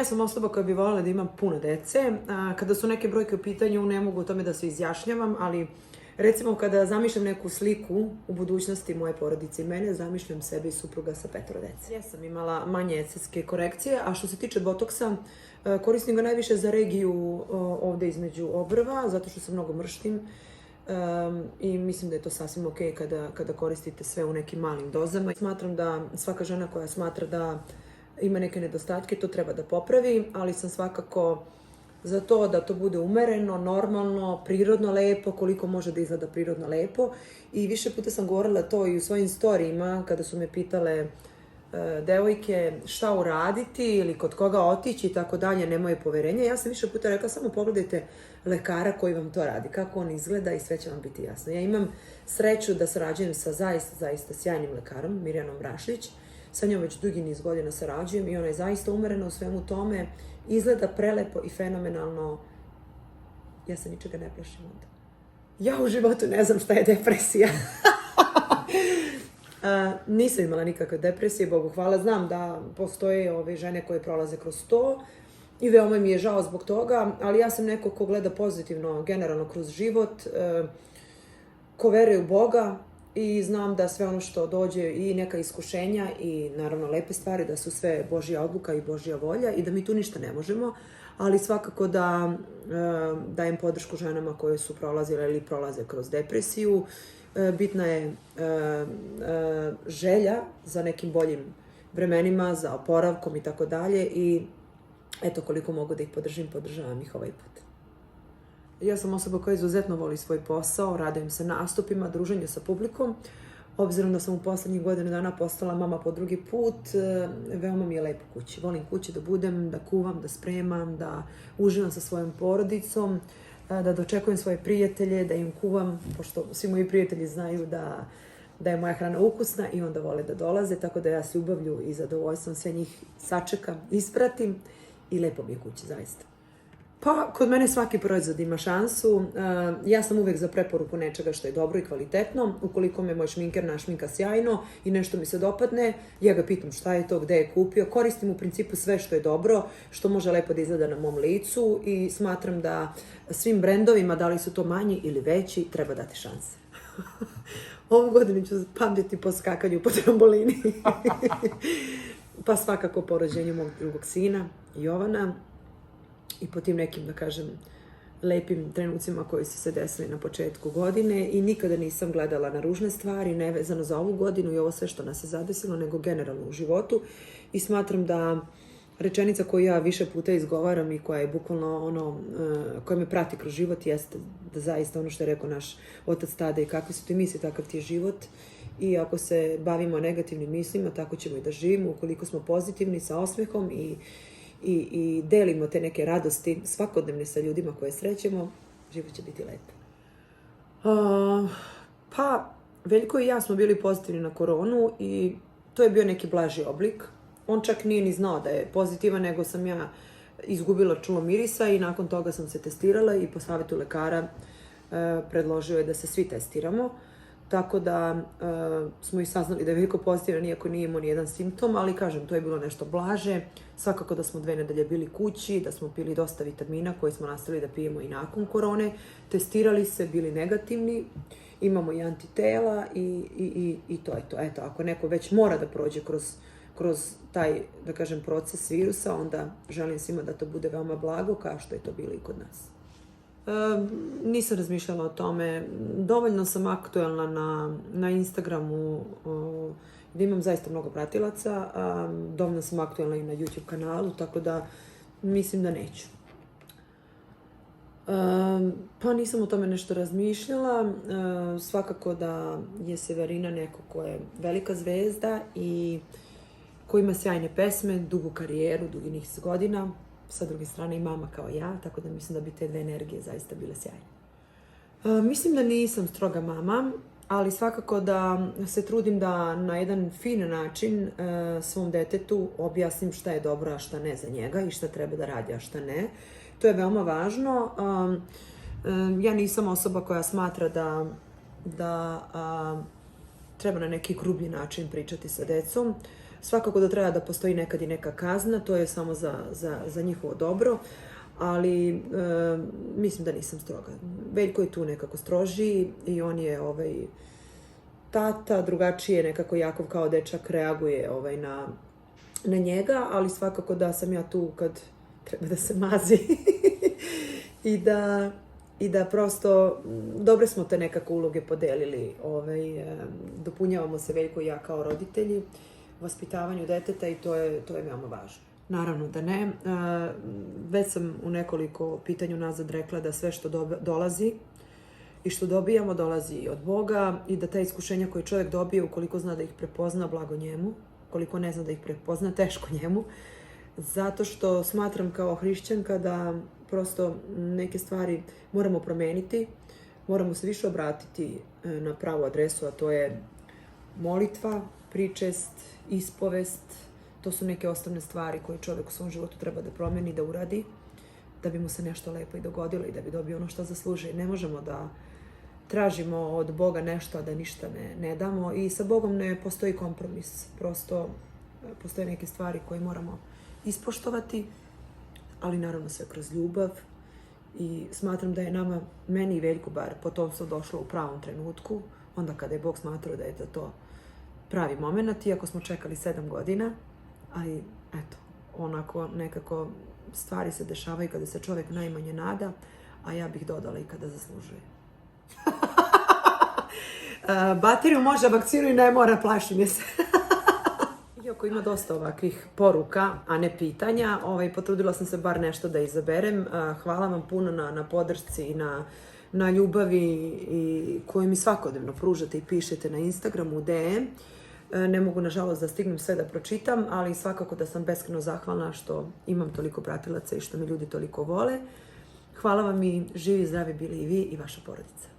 ja sam osoba koja bi voljela da imam puno dece. Kada su neke brojke u pitanju, ne mogu o tome da se izjašnjavam, ali recimo kada zamišljam neku sliku u budućnosti moje porodice i mene, zamišljam sebe i supruga sa 5 dece. Ja sam imala manje estetske korekcije, a što se tiče botoksa, koristim ga najviše za regiju ovde između obrva, zato što se mnogo mrštim. I mislim da je to sasvim ok kada koristite sve u nekim malim dozama. Smatram da svaka žena koja smatra da ima neke nedostatke, to treba da popravi, ali sam svakako za to da to bude umereno, normalno, prirodno lepo, koliko može da izgleda prirodno lepo. I više puta sam govorila to i u svojim storijima, kada su me pitale devojke šta uraditi ili kod koga otići i tako dalje, nemaju poverenja. Ja sam više puta rekla, samo pogledajte lekara koji vam to radi, kako on izgleda i sve će vam biti jasno. Ja imam sreću da sarađujem sa zaista sjajnim lekarom, Mirjanom Rašlić. Sa njom već dugi niz godina sarađujem i ona je zaista umerena u svemu tome. Izgleda prelepo i fenomenalno. Ja se ničega ne plašim onda. Ja u životu ne znam šta je depresija. Nisam imala nikakve depresije, Bogu hvala. Znam da postoje ove žene koje prolaze kroz to i veoma mi je žao zbog toga, ali ja sam neko ko gleda pozitivno generalno kroz život, ko veruje u Boga i znam da sve ono što dođe i neka iskušenja i naravno lepe stvari, da su sve Božja odluka i Božja volja i da mi tu ništa ne možemo, ali svakako da dajem podršku ženama koje su prolazile ili prolaze kroz depresiju. Bitna je želja za nekim boljim vremenima, za oporavkom i tako dalje i eto koliko mogu da ih podržavam ih ovaj put. Ja sam osoba koja izuzetno voli svoj posao, radujem se nastupima, druženju sa publikom. Obzirom da sam u poslednjih godinu dana postala mama po drugi put, veoma mi je lepo kući. Volim kući da budem, da kuvam, da spremam, da uživam sa svojom porodicom, da dočekujem svoje prijatelje, da im kuvam, pošto svi moji prijatelji znaju da je moja hrana ukusna i onda vole da dolaze, tako da ja s ljubavlju i zadovoljstvom sve njih sačekam, ispratim i lepo mi je kući, zaista. Pa, kod mene svaki proizvod ima šansu. Ja sam uvek za preporuku nečega što je dobro i kvalitetno. Ukoliko me moj šminker našminka sjajno i nešto mi se dopadne, ja ga pitam šta je to, gde je kupio. Koristim u principu sve što je dobro, što može lepo da izgleda na mom licu i smatram da svim brendovima, da li su to manji ili veći, treba dati šanse. Ovu godinu ću pamtiti po skakanju po trambolini. Pa svakako po rođenju mog drugog sina, Jovana. I po tim nekim, da kažem, lepim trenucima koji su se desili na početku godine i nikada nisam gledala na ružne stvari, ne vezano za ovu godinu i ovo sve što nas se zadesilo, nego generalno u životu. I smatram da rečenica koju ja više puta izgovaram i koja je bukvalno koja me prati kroz život jeste da zaista ono što je rekao naš otac tada i kakvi su ti misli, takav ti je život. I ako se bavimo negativnim mislima, tako ćemo i da živimo. Ukoliko smo pozitivni sa osmehom i delimo te neke radosti svakodnevne sa ljudima koje srećemo, život će biti lepo. Pa, Veljko i ja smo bili pozitivni na koronu i to je bio neki blaži oblik. On čak nije ni znao da je pozitivan, nego sam ja izgubila čulo mirisa i nakon toga sam se testirala i po savjetu lekara predložio je da se svi testiramo. Tako da smo i saznali da je Veljko pozitivan, iako nije imao nijedan simptom, ali kažem, to je bilo nešto blaže. Svakako da smo 2 nedelje bili kući, da smo pili dosta vitamina koje smo nastavili da pijemo i nakon korone. Testirali se, bili negativni, imamo i antitela i to je to. Eto, ako neko već mora da prođe kroz taj, da kažem, proces virusa, onda želim svima da to bude veoma blago, kao što je to bilo i kod nas. Nisam razmišljala o tome. Dovoljno sam aktuelna na Instagramu gdje imam zaista mnogo pratilaca. Dovoljno sam aktuelna i na YouTube kanalu, tako da mislim da neću. Pa nisam o tome nešto razmišljala. Svakako da je Severina neko ko je velika zvezda i ko ima sjajne pesme, dugu karijeru, dugi niz godina. Sa druge strane i mama kao ja, tako da mislim da bi te 2 energije zaista bile sjajne. Mislim da nisam stroga mama, ali svakako da se trudim da na jedan fin način svom detetu objasnim šta je dobro, a šta ne za njega i šta treba da radi, a šta ne. To je veoma važno. Ja nisam osoba koja smatra da treba na neki grublji način pričati sa decom. Svakako da treba da postoji nekad i neka kazna, to je samo za njihovo dobro, ali mislim da nisam stroga. Veljko je tu nekako strožiji i on je tata, drugačije nekako Jakov kao dečak reaguje na njega, ali svakako da sam ja tu kad treba da se mazi i da prosto dobre smo te nekako uloge podelili. Dopunjavamo se Veljko i ja kao roditelji vaspitavanju deteta i to je veoma važno. Naravno da ne. Već sam u nekoliko pitanju nazad rekla da sve što dolazi i što dobijamo dolazi od Boga i da ta iskušenja koje čovjek dobije, ukoliko zna da ih prepozna, blago njemu, ukoliko ne zna da ih prepozna, teško njemu. Zato što smatram kao hrišćanka da prosto neke stvari moramo promeniti, moramo se više obratiti na pravu adresu, a to je molitva, pričest, ispovest. To su neke osnovne stvari koje čovjek u svom životu treba da promeni, da uradi, da bi mu se nešto lepo i dogodilo i da bi dobio ono što zasluži. Ne možemo da tražimo od Boga nešto, a da ništa ne damo i sa Bogom ne postoji kompromis. Prosto postoje neke stvari koje moramo ispoštovati, ali naravno sve kroz ljubav i smatram da je meni i Veljku bar potomstvo došlo u pravom trenutku, onda kada je Bog smatrao da je to pravi moment, iako smo čekali 7 godina, ali eto, onako nekako stvari se dešavaju kada se čovjek najmanje nada, a ja bih dodala i kada zaslužuje. Bateriju može, vakcinu i ne mora, plašim je se. Iako ima dosta ovakvih poruka, a ne pitanja, potrudila sam se bar nešto da izaberem. Hvala vam puno na podršci i na ljubavi koju mi svakodnevno pružate i pišete na Instagramu, u DM. Ne mogu, nažalost, da stignem sve da pročitam, ali svakako da sam beskreno zahvalna što imam toliko pratilaca i što me ljudi toliko vole. Hvala vam i živi, zdravi bili i vi i vaša porodica.